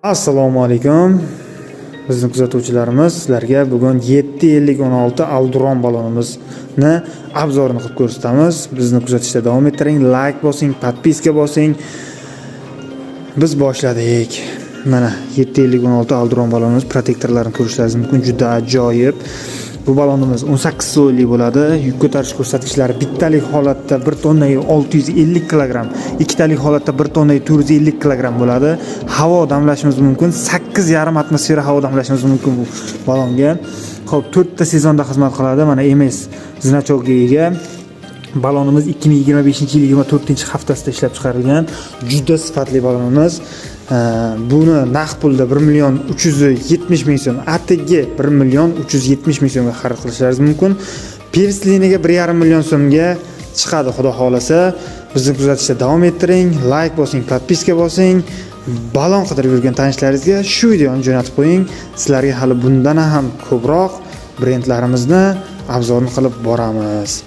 Assalomu alaykum. Bizning kuzatuvchilarimiz, sizlarga bugun 75016 Alduron balonimizni obzorini qilib ko'rsatamiz. Bizni kuzatishda davom ettiring, like bosing, podpiska bosing. Biz boshladik. Mana 75016 Alduron balonimiz protektorlarini ko'rishlaringiz mumkin. Juda ajoyib. Bu balonimiz 18 so'lli bo'ladi. Yuk ko'tarish ko'rsatkichlari bittalik holatda 1 tonna 650 kg, ikkitalik holatda 1 tonna 450 kg bo'ladi. Havo damlashimiz mumkin. 8,5 atmosfera havo damlashimiz mumkin bu balonga. Xo'p, 4 ta sezonda xizmat qiladi. Mana MS znachokiga ega. Balonimiz 2025-yil 24-haftasida ishlab chiqarilgan. Juda sifatli balonimiz. Buni naqd pulda 1,370,000 so'm, atigi 1,370,000 so'mga xarid qilishlaringiz mumkin. Persliniga 1,5 million so'mga chiqadi, xudo xolasa. Bizni kuzatishda davom ettiring, like bosing, podpiska bosing. Balon qidirib yurgan tanishlaringizga shu videoni jo'natib qo'ying. Sizlarga hali bundan ham ko'proq brendlarimizni obzorni qilib boramiz.